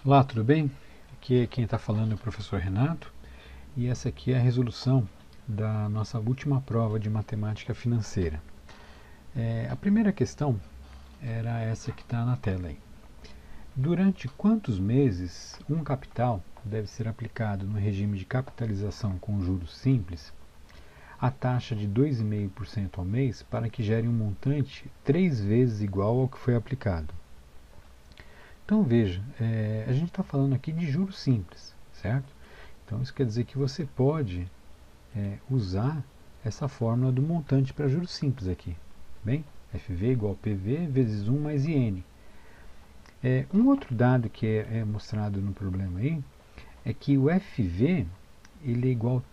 Olá, tudo bem? Aqui quem está falando é o professor Renato e essa aqui é a resolução da nossa última prova de matemática financeira. A primeira questão era essa que está na tela aí. Durante quantos meses um capital deve ser aplicado no regime de capitalização com juros simples a taxa de 2,5% ao mês para que gere um montante 3 vezes igual ao que foi aplicado? Então veja, a gente está falando aqui de juros simples, certo? Então isso quer dizer que você pode usar essa fórmula do montante para juros simples aqui. Bem, FV igual PV vezes 1 mais IN. Um outro dado que é mostrado no problema aí é que o FV ele é igual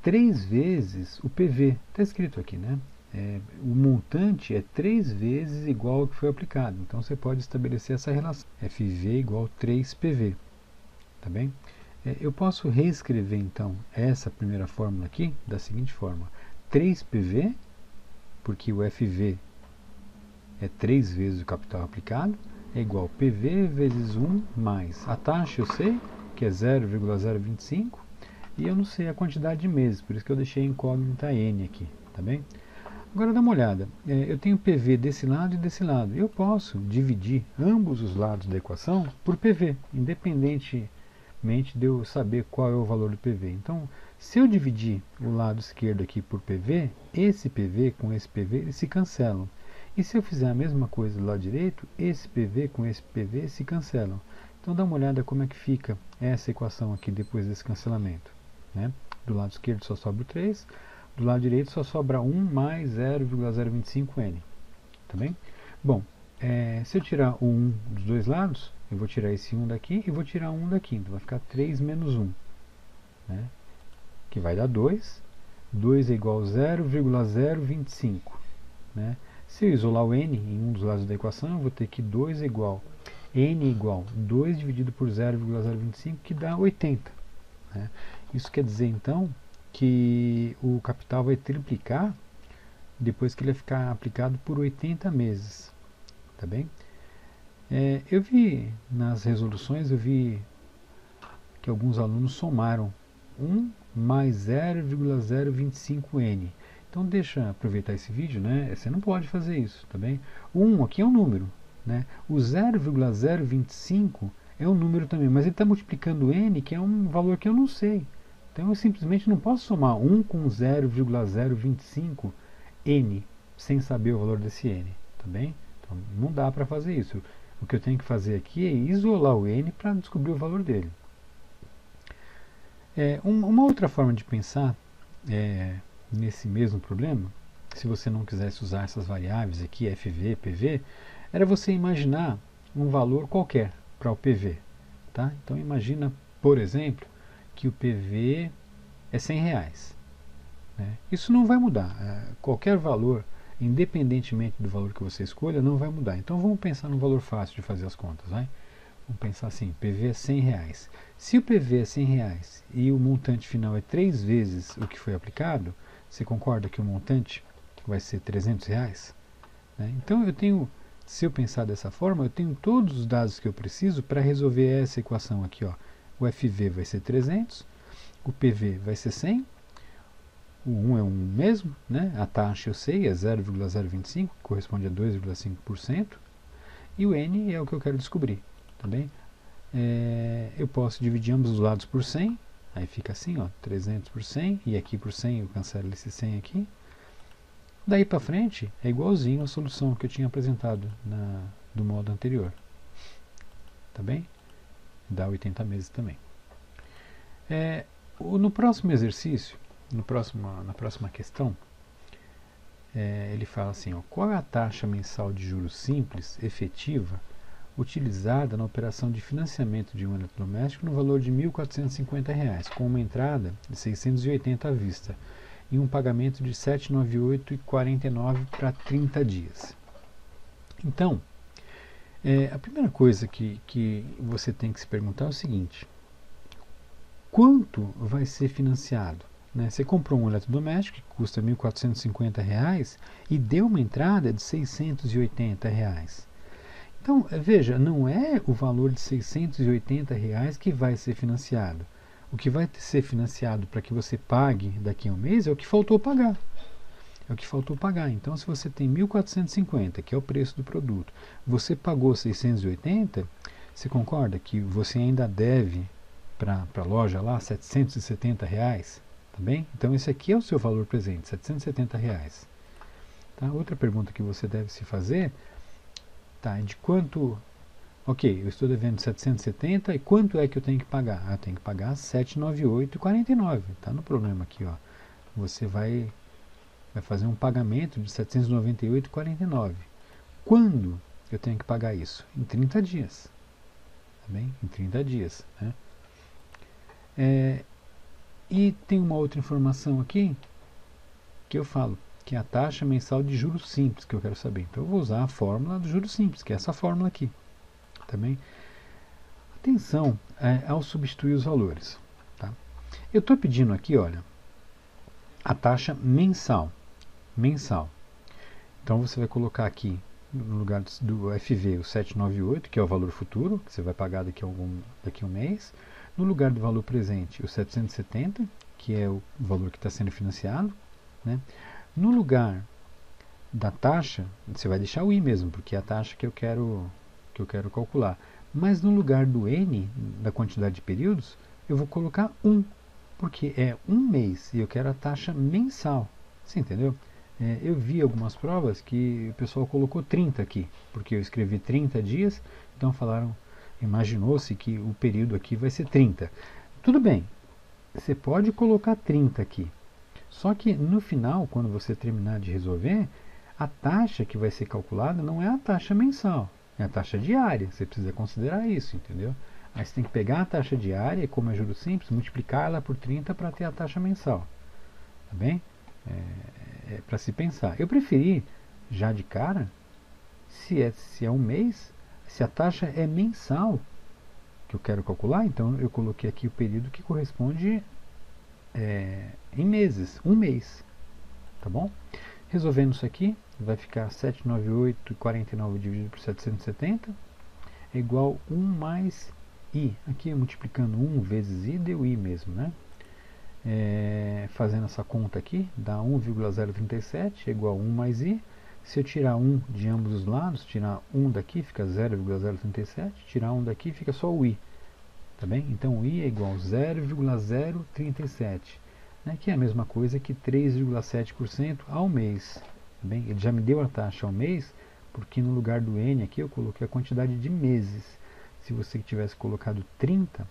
3 vezes o PV. Está escrito aqui, né? O montante é 3 vezes igual ao que foi aplicado. Então você pode estabelecer essa relação. FV igual 3PV. Tá bem? Eu posso reescrever então essa primeira fórmula aqui da seguinte forma: 3PV, porque o FV é 3 vezes o capital aplicado, é igual a PV vezes 1 mais a taxa, eu sei que é 0,025, e eu não sei a quantidade de meses, por isso que eu deixei incógnita N aqui, tá bem? Agora dá uma olhada, eu tenho PV desse lado e desse lado. Eu posso dividir ambos os lados da equação por PV, independentemente de eu saber qual é o valor do PV. Então, se eu dividir o lado esquerdo aqui por PV, esse PV com esse PV eles se cancelam. E se eu fizer a mesma coisa do lado direito, esse PV com esse PV se cancelam. Então dá uma olhada como é que fica essa equação aqui depois desse cancelamento. Né? Do lado esquerdo só sobra o 3, do lado direito só sobra 1 mais 0,025n. Tá bem? Bom, se eu tirar o 1 dos dois lados, eu vou tirar esse 1 daqui e vou tirar 1 daqui. Então vai ficar 3 menos 1. Né? Que vai dar 2. 2 é igual a 0,025. Né? Se eu isolar o n em um dos lados da equação, eu vou ter que 2 é igual n igual 2 dividido por 0,025, que dá 80. Né? Isso quer dizer, então, que o capital vai triplicar depois que ele ficar aplicado por 80 meses. Tá bem? Eu vi nas resoluções, eu vi que alguns alunos somaram 1 mais 0,025n. Então deixa eu aproveitar esse vídeo, né? Você não pode fazer isso, tá bem? O 1 aqui é um número, né? O 0,025 é um número também, mas ele está multiplicando n, que é um valor que eu não sei. Então eu simplesmente não posso somar 1 com 0,025 n sem saber o valor desse n, tá bem? Então não dá para fazer isso. O que eu tenho que fazer aqui é isolar o n para descobrir o valor dele. Uma outra forma de pensar nesse mesmo problema, se você não quisesse usar essas variáveis aqui, FV, PV, era você imaginar um valor qualquer para o PV. Tá? Então imagina, por exemplo, que o PV é R$100. Né? Isso não vai mudar. Qualquer valor, independentemente do valor que você escolha, não vai mudar. Então vamos pensar num valor fácil de fazer as contas. Vai? Vamos pensar assim, PV é R$100. Se o PV é R$100 e o montante final é 3 vezes o que foi aplicado, você concorda que o montante vai ser R$300? Né? Então eu tenho, se eu pensar dessa forma, eu tenho todos os dados que eu preciso para resolver essa equação aqui. Ó. O FV vai ser 300, o PV vai ser 100, o 1 é 1 mesmo, né? A taxa eu sei, é 0,025, corresponde a 2,5%, e o N é o que eu quero descobrir. Tá bem? Eu posso dividir ambos os lados por 100, aí fica assim, ó, 300 por 100, e aqui por 100 eu cancelo esse 100 aqui. Daí para frente é igualzinho a solução que eu tinha apresentado do modo anterior. Tá bem? Dá 80 meses também. No próximo exercício, na próxima questão, ele fala assim, ó, qual é a taxa mensal de juros simples efetiva utilizada na operação de financiamento de um eletrodoméstico no valor de R$ 1.450, com uma entrada de 680 à vista e um pagamento de R$ 798,49 para 30 dias. Então, a primeira coisa que você tem que se perguntar é o seguinte: quanto vai ser financiado? Né? Você comprou um eletrodoméstico que custa R$ 1.450 e deu uma entrada de R$ 680. Então, veja, não é o valor de R$ 680 que vai ser financiado. O que vai ser financiado para que você pague daqui a um mês é o que faltou pagar. É o que faltou pagar. Então, se você tem 1.450, que é o preço do produto, você pagou 680, você concorda que você ainda deve para a loja lá R$ 770, tá bem? Então, esse aqui é o seu valor presente, R$ 770. Tá? Outra pergunta que você deve se fazer, tá, é de quanto... Ok, eu estou devendo 770 e quanto é que eu tenho que pagar? Eu tenho que pagar 798,49. Tá no problema aqui, ó. Você vai fazer um pagamento de 798,49. Quando eu tenho que pagar isso? Em 30 dias. Tá bem? Em 30 dias. Né? E tem uma outra informação aqui que eu falo, que é a taxa mensal de juros simples, que eu quero saber. Então eu vou usar a fórmula do juros simples, que é essa fórmula aqui. Tá bem? Atenção ao substituir os valores. Tá? Eu estou pedindo aqui, olha, a taxa mensal. Então você vai colocar aqui no lugar do FV o 798, que é o valor futuro, que você vai pagar daqui a um mês. No lugar do valor presente, o 770, que é o valor que está sendo financiado. Né? No lugar da taxa, você vai deixar o I mesmo, porque é a taxa que eu quero calcular. Mas no lugar do N, da quantidade de períodos, eu vou colocar 1, porque é um mês e eu quero a taxa mensal. Você entendeu? Eu vi algumas provas que o pessoal colocou 30 aqui, porque eu escrevi 30 dias, então imaginou-se que o período aqui vai ser 30. Tudo bem, você pode colocar 30 aqui, só que no final, quando você terminar de resolver, a taxa que vai ser calculada não é a taxa mensal, é a taxa diária. Você precisa considerar isso, entendeu? Aí você tem que pegar a taxa diária, como é juros simples, multiplicar ela por 30 para ter a taxa mensal. Tá bem? Para se pensar. Eu preferi, já de cara, se é um mês, se a taxa é mensal que eu quero calcular, então eu coloquei aqui o período que corresponde em meses, um mês. Tá bom? Resolvendo isso aqui, vai ficar 798,49 dividido por 770 é igual 1 mais I. Aqui multiplicando 1 vezes I, deu I mesmo, né? Fazendo essa conta aqui, dá 1,037 é igual a 1 mais I. Se eu tirar 1 de ambos os lados, tirar 1 daqui fica 0,037, tirar 1 daqui fica só o I. Tá bem? Então o I é igual a 0,037, né, que é a mesma coisa que 3,7% ao mês. Tá bem? Ele já me deu a taxa ao mês, porque no lugar do N aqui eu coloquei a quantidade de meses. Se você tivesse colocado 30,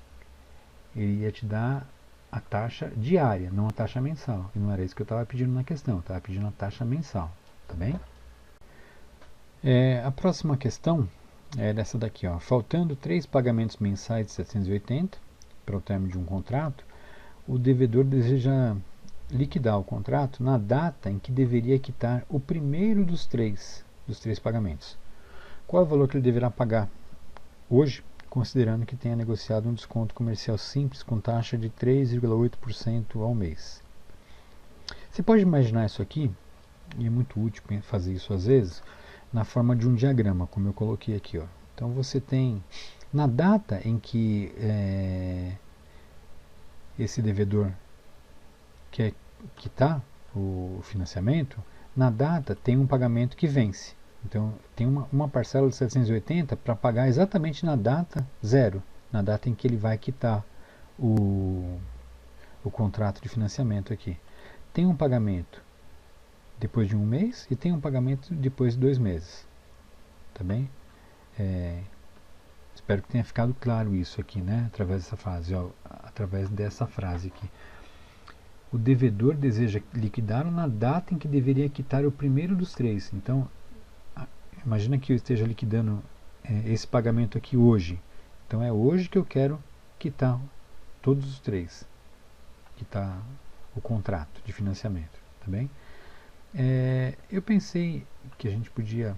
ele ia te dar a taxa diária, não a taxa mensal. E não era isso que eu estava pedindo na questão, eu estava pedindo a taxa mensal. Tá bem? A próxima questão é dessa daqui, ó. Faltando 3 pagamentos mensais de 780 para o término de um contrato, o devedor deseja liquidar o contrato na data em que deveria quitar o primeiro dos três pagamentos. Qual é o valor que ele deverá pagar hoje, considerando que tenha negociado um desconto comercial simples com taxa de 3,8% ao mês? Você pode imaginar isso aqui, e é muito útil fazer isso às vezes, na forma de um diagrama, como eu coloquei aqui. Ó. Então você tem, na data em que esse devedor quer quitar o financiamento, na data tem um pagamento que vence. Então tem uma parcela de 780 para pagar exatamente na data zero, na data em que ele vai quitar o contrato de financiamento aqui. Tem um pagamento depois de um mês e tem um pagamento depois de 2 meses. Tá bem? Espero que tenha ficado claro isso aqui, né? Através dessa frase aqui. O devedor deseja liquidar na data em que deveria quitar o primeiro dos 3. Então, imagina que eu esteja liquidando esse pagamento aqui hoje. Então é hoje que eu quero quitar todos os 3. Quitar o contrato de financiamento. Tá bem? Eu pensei que a gente podia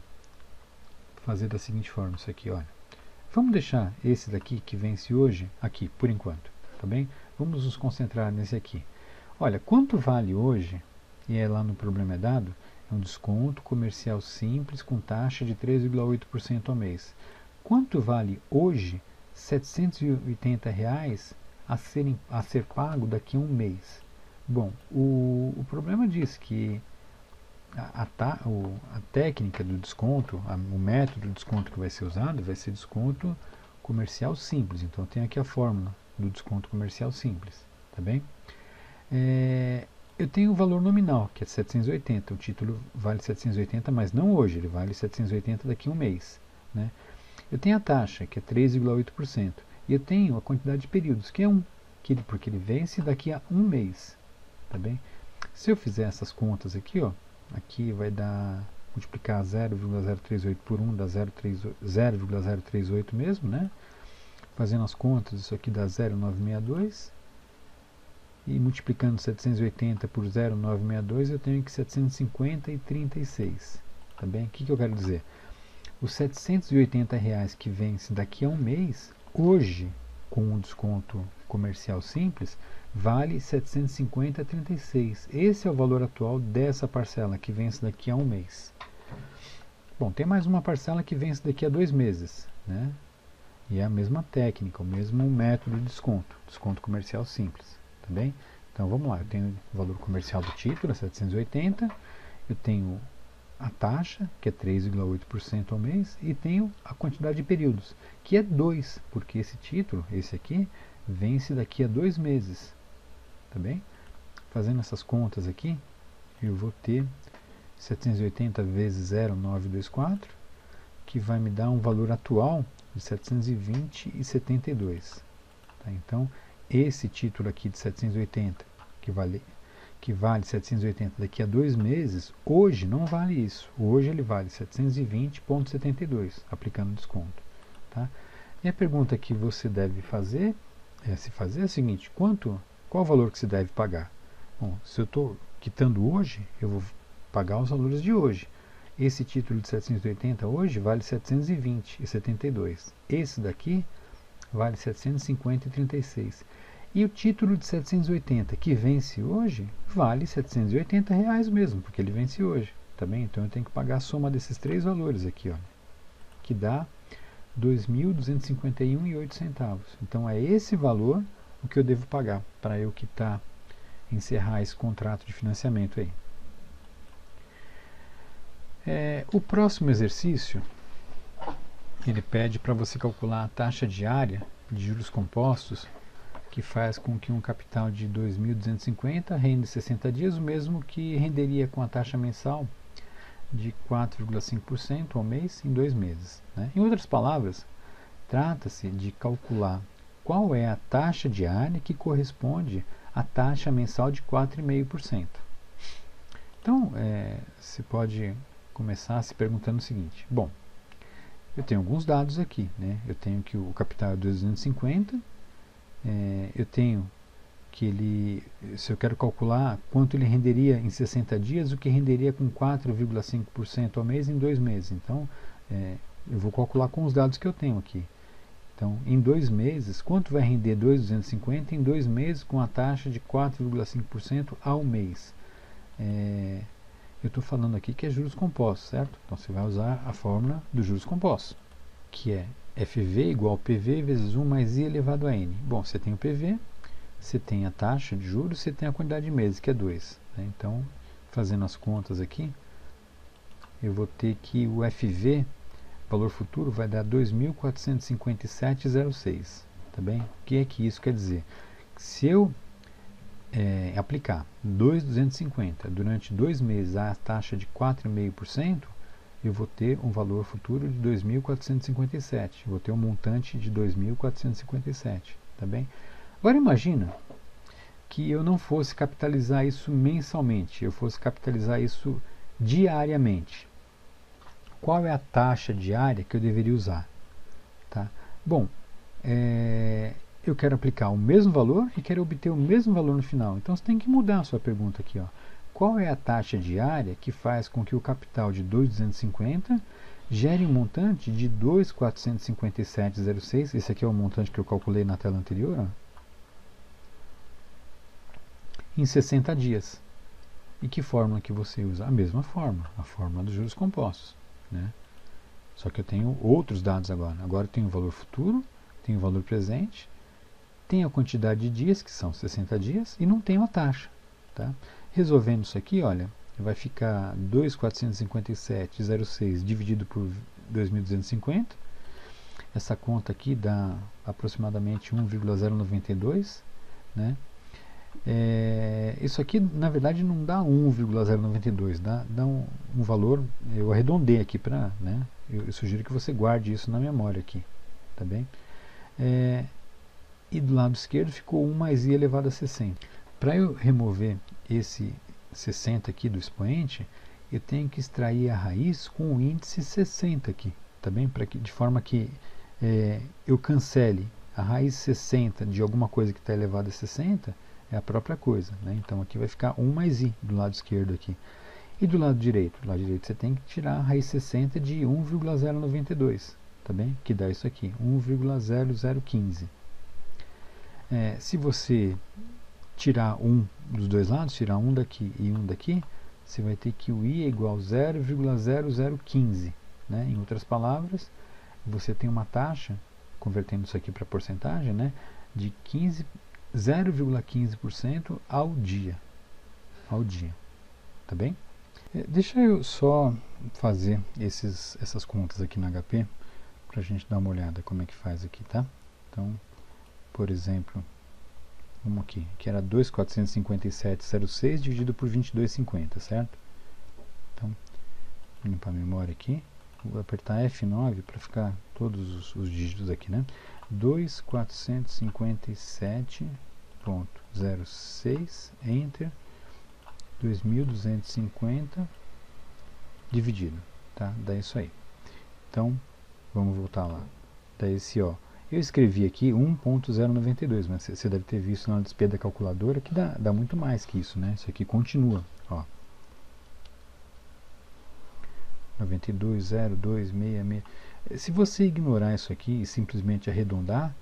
fazer da seguinte forma, isso aqui, olha. Vamos deixar esse daqui que vence hoje aqui, por enquanto, tá bem? Vamos nos concentrar nesse aqui. Olha, quanto vale hoje, e lá no problema é dado, É um desconto comercial simples com taxa de 3,8% ao mês. Quanto vale hoje R$ 780 a ser pago daqui a um mês? Bom, o problema diz que a técnica do desconto, o método de desconto que vai ser usado vai ser desconto comercial simples. Então, tem aqui a fórmula do desconto comercial simples, tá bem? Eu tenho o valor nominal, que é 780. O título vale 780, mas não hoje, ele vale 780 daqui a um mês, né? Eu tenho a taxa, que é 3,8%. E eu tenho a quantidade de períodos, que é 1, porque ele vence daqui a um mês, tá bem? Se eu fizer essas contas aqui, ó, aqui vai dar, multiplicar 0,038 por 1 dá 0,038 mesmo, né? Fazendo as contas, isso aqui dá 0,962. E multiplicando 780 por 0,962, eu tenho aqui 750,36. Tá bem? O que eu quero dizer? Os R$ 780 que vence daqui a um mês, hoje, com o desconto comercial simples, vale 750,36. Esse é o valor atual dessa parcela que vence daqui a um mês. Bom, tem mais uma parcela que vence daqui a 2 meses, né? E é a mesma técnica, o mesmo método de desconto, desconto comercial simples, tá bem? Então vamos lá, eu tenho o valor comercial do título, 780, eu tenho a taxa, que é 3,8% ao mês, e tenho a quantidade de períodos, que é 2, porque esse título, esse aqui, vence daqui a 2 meses, tá bem? Fazendo essas contas aqui, eu vou ter 780 vezes 0,924, que vai me dar um valor atual de 720,72. Tá? Então, esse título aqui de 780, que vale 780 daqui a 2 meses, hoje não vale isso. Hoje ele vale 720,72, aplicando desconto. Tá? E a pergunta que você deve fazer é a seguinte: qual o valor que se deve pagar? Bom, se eu estou quitando hoje, eu vou pagar os valores de hoje. Esse título de 780 hoje vale 720,72. Esse daqui vale 750,36. E o título de 780 que vence hoje vale R$ 780 mesmo, porque ele vence hoje, tá bem? Então eu tenho que pagar a soma desses três valores aqui, ó, que dá R$ 2.251,08. Então é esse valor o que eu devo pagar para eu encerrar esse contrato de financiamento aí. O próximo exercício, ele pede para você calcular a taxa diária de juros compostos, que faz com que um capital de 2.250 rende 60 dias, o mesmo que renderia com a taxa mensal de 4,5% ao mês em 2 meses. Né? Em outras palavras, trata-se de calcular qual é a taxa diária que corresponde à taxa mensal de 4,5%. Então, você pode começar se perguntando o seguinte: bom, eu tenho alguns dados aqui, né? Eu tenho que o capital é 250, eu tenho que se eu quero calcular quanto ele renderia em 60 dias, o que renderia com 4,5% ao mês em 2 meses. Então, eu vou calcular com os dados que eu tenho aqui. Então, em 2 meses, quanto vai render 2.250 em 2 meses com a taxa de 4,5% ao mês? Eu estou falando aqui que é juros compostos, certo? Então você vai usar a fórmula dos juros compostos, que é FV igual PV vezes 1 mais I elevado a N. Bom, você tem o PV, você tem a taxa de juros, você tem a quantidade de meses, que é 2. Né? Então, fazendo as contas aqui, eu vou ter que o FV, valor futuro, vai dar 2.457,06. Tá bem? O que é que isso quer dizer? Se eu aplicar 2.250 durante 2 meses a taxa de 4,5%, eu vou ter um valor futuro de 2.457. Vou ter um montante de 2.457. Tá bem? Agora imagina que eu não fosse capitalizar isso mensalmente, eu fosse capitalizar isso diariamente. Qual é a taxa diária que eu deveria usar? Tá? Bom, eu quero aplicar o mesmo valor e quero obter o mesmo valor no final. Então você tem que mudar a sua pergunta aqui. Ó. Qual é a taxa diária que faz com que o capital de 2.250 gere um montante de 2.457,06? Esse aqui é o montante que eu calculei na tela anterior. Ó, em 60 dias. E que fórmula que você usa? A mesma fórmula, a fórmula dos juros compostos, né? Só que eu tenho outros dados agora. Agora eu tenho o valor futuro, tenho o valor presente, tenho a quantidade de dias, que são 60 dias, e não tenho a taxa. Tá? Resolvendo isso aqui, olha, vai ficar 2.457,06 dividido por 2.250. Essa conta aqui dá aproximadamente 1,092, né? Isso aqui, na verdade, não dá 1,092, dá um valor, eu arredondei aqui para, né? Eu sugiro que você guarde isso na memória aqui, tá bem? E do lado esquerdo ficou 1 mais i elevado a 60. Para eu remover esse 60 aqui do expoente, eu tenho que extrair a raiz com o índice 60 aqui, tá bem? De forma que eu cancele a raiz 60 de alguma coisa que está elevada a 60, é a própria coisa, né? Então aqui vai ficar 1 mais i do lado esquerdo aqui. E do lado direito? Do lado direito você tem que tirar a raiz 60 de 1,092, tá bem? Que dá isso aqui, 1,0015. Se você tirar um dos dois lados, tirar um daqui e um daqui, você vai ter que o i é igual a 0,0015. Né? Em outras palavras, você tem uma taxa, convertendo isso aqui para porcentagem, né, de 0,15% ao dia. Tá bem? Deixa eu só fazer essas contas aqui no HP, para a gente dar uma olhada como é que faz aqui, tá? Então, por exemplo, vamos aqui, que era 2.457,06 dividido por 22,50, certo? Então, vou limpar a memória aqui, vou apertar F9 para ficar todos os dígitos aqui, né? 2.457,06, Enter, 2.250 dividido, tá? Dá isso aí. Então, vamos voltar lá. Dá esse, ó. Eu escrevi aqui 1.092, mas você deve ter visto na despesa da calculadora que dá muito mais que isso, né? Isso aqui continua, ó. 92,0266. Se você ignorar isso aqui e simplesmente arredondar,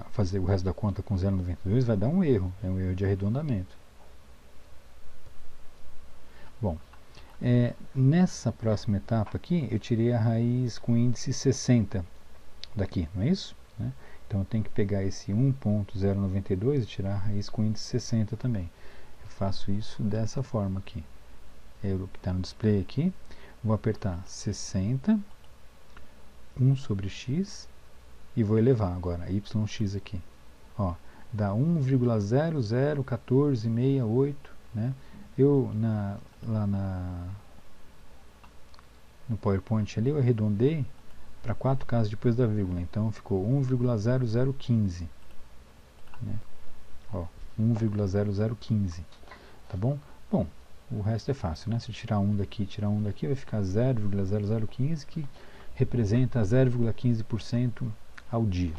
fazer o resto da conta com 0,92, vai dar um erro. É um erro de arredondamento. Bom, nessa próxima etapa aqui, eu tirei a raiz com índice 60 daqui, não é isso? Né? Então eu tenho que pegar esse 1.092 e tirar a raiz com índice 60 também. Eu faço isso dessa forma aqui. O que está no display aqui, vou apertar 60, 1 sobre x, e vou elevar agora, yx aqui. Ó, dá 1,001468, né? Eu, lá no PowerPoint ali, eu arredondei para 4 casas depois da vírgula, então ficou 1,0015, né? Ó, 1,0015, tá bom? Bom, o resto é fácil, né? Se tirar um daqui e tirar um daqui, vai ficar 0,0015, que representa 0,15% ao dia.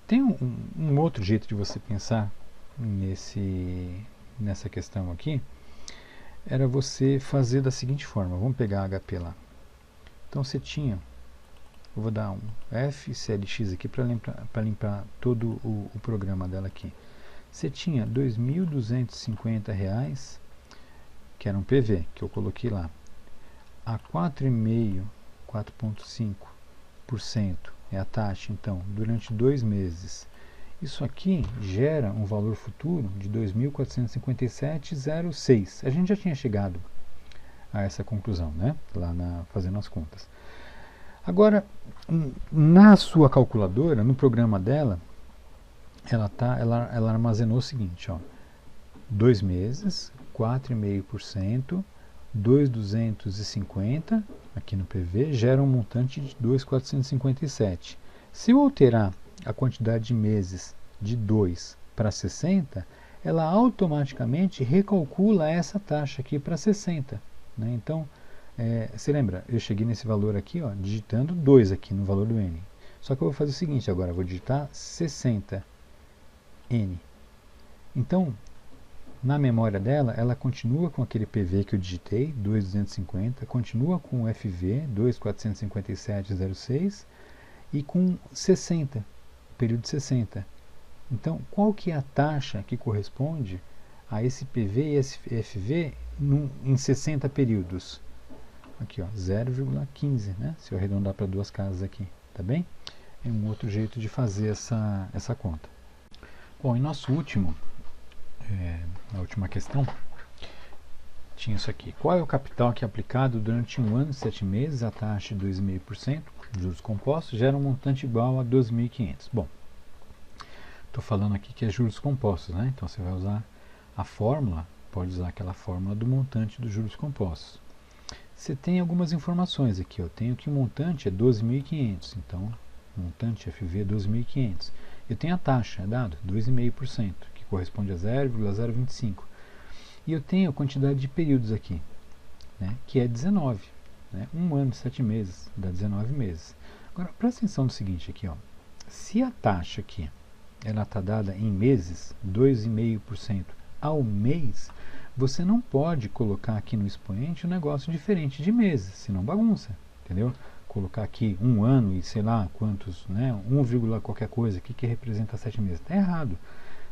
Tem um outro jeito de você pensar nessa questão aqui, era você fazer da seguinte forma. Vamos pegar a HP lá. Então você tinha, eu vou dar um FCLX aqui para limpar todo o programa dela aqui. Você tinha R$ 2.250, que era um PV, que eu coloquei lá, a 4,5% é a taxa, então, durante 2 meses. Isso aqui gera um valor futuro de 2.457,06. A gente já tinha chegado a essa conclusão, né? Lá fazendo as contas. Agora, na sua calculadora, no programa dela, ela armazenou o seguinte, ó, 2 meses, 4,5%, 2.250 aqui no PV, gera um montante de 2.457. Se eu alterar a quantidade de meses de 2 para 60, ela automaticamente recalcula essa taxa aqui para 60. Né? Então, você lembra, eu cheguei nesse valor aqui, ó, digitando 2 aqui no valor do N. Só que eu vou fazer o seguinte agora, eu vou digitar 60N. Então, na memória dela, ela continua com aquele PV que eu digitei, 2.250, continua com o FV, 2.457,06, e com 60, período de 60. Então, qual que é a taxa que corresponde a esse PV e esse FV em 60 períodos? Aqui, ó, 0,15, né? Se eu arredondar para duas casas aqui, tá bem? É um outro jeito de fazer essa conta. Bom, em nosso na última questão, tinha isso aqui. Qual é o capital que é aplicado durante 1 ano e 7 meses a taxa de 2,5%, juros compostos, gera um montante igual a 2.500? Bom, estou falando aqui que é juros compostos, né? Então você vai usar a fórmula, pode usar aquela fórmula do montante dos juros compostos. Você tem algumas informações aqui. Eu tenho que o montante é 12.500, então montante FV é 12.500. Eu tenho a taxa, é dado, 2,5%, que corresponde a 0,025. E eu tenho a quantidade de períodos aqui, né, que é 19. Né, 1 ano e 7 meses, dá 19 meses. Agora, presta atenção no seguinte aqui, ó. Se a taxa aqui ela está dada em meses, 2,5% ao mês, você não pode colocar aqui no expoente um negócio diferente de meses, senão bagunça, entendeu? Colocar aqui 1 ano e sei lá quantos, né, 1, qualquer coisa aqui que representa 7 meses. Está errado.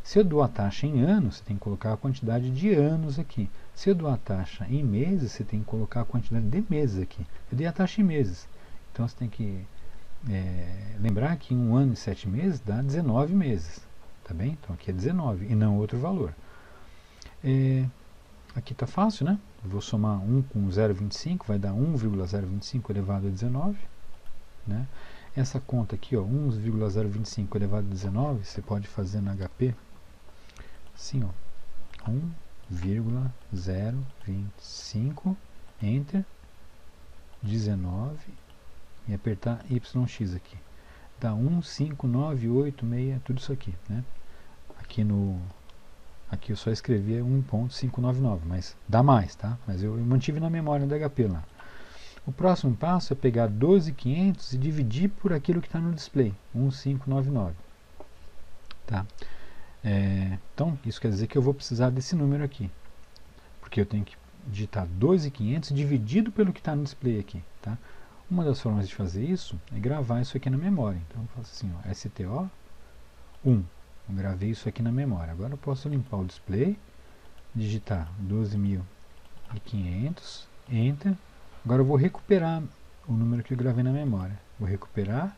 Se eu dou a taxa em anos, você tem que colocar a quantidade de anos aqui. Se eu dou a taxa em meses, você tem que colocar a quantidade de meses aqui. Eu dei a taxa em meses. Então você tem que lembrar que 1 ano e 7 meses dá 19 meses. Tá bem? Então aqui é 19 e não outro valor. Aqui está fácil, né? Eu vou somar 1 com 0,25, vai dar 1,025 elevado a 19. Né? Essa conta aqui, ó, 1,025 elevado a 19, você pode fazer no HP assim, ó, 1,025, Enter, 19 e apertar YX aqui. Dá 1,5986, tudo isso aqui, né? Aqui eu só escrevi 1,599, mas dá mais, tá? Mas eu mantive na memória do HP lá. O próximo passo é pegar 12.500 e dividir por aquilo que está no display, 1,599. Tá? Então, isso quer dizer que eu vou precisar desse número aqui. Porque eu tenho que digitar 12.500 dividido pelo que está no display aqui. Tá? Uma das formas de fazer isso é gravar isso aqui na memória. Então, eu faço assim, ó, STO 1. Eu gravei isso aqui na memória. Agora eu posso limpar o display, digitar 12.500, Enter. Agora eu vou recuperar o número que eu gravei na memória. Vou recuperar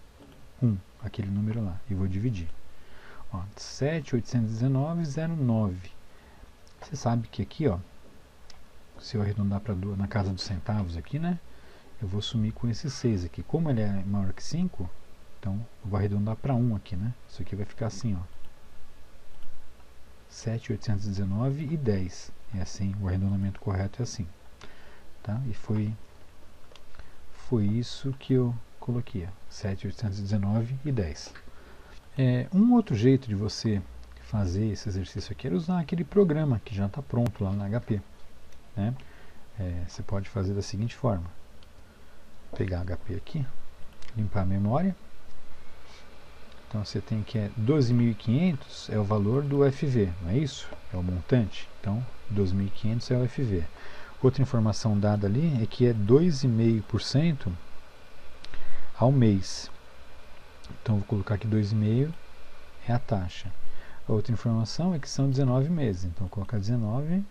1, aquele número lá, e vou dividir. 7.819,09. Você sabe que aqui, ó, se eu arredondar para na casa dos centavos aqui, né, eu vou sumir com esse 6 aqui. Como ele é maior que 5, então eu vou arredondar para 1 aqui, né? Isso aqui vai ficar assim, ó. 7.819,10. É assim, o arredondamento correto é assim. Tá? E foi isso que eu coloquei, 7.819,10. Um outro jeito de você fazer esse exercício aqui é usar aquele programa que já está pronto lá na HP. Né? Você pode fazer da seguinte forma: pegar HP aqui, limpar a memória. Então você tem que 12.500 é o valor do FV, não é isso? É o montante. Então 12.500 é o FV. Outra informação dada ali é que é 2,5% ao mês. Então vou colocar aqui 2,5 é a taxa. A outra informação é que são 19 meses. Então vou colocar 19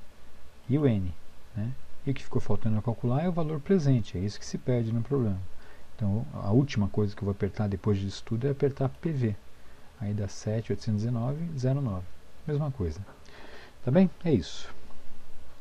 e o N. Né? E o que ficou faltando a calcular é o valor presente. É isso que se perde no problema. Então a última coisa que eu vou apertar depois disso tudo é apertar PV. Aí dá 7.819,09. Mesma coisa. Tá bem? É isso.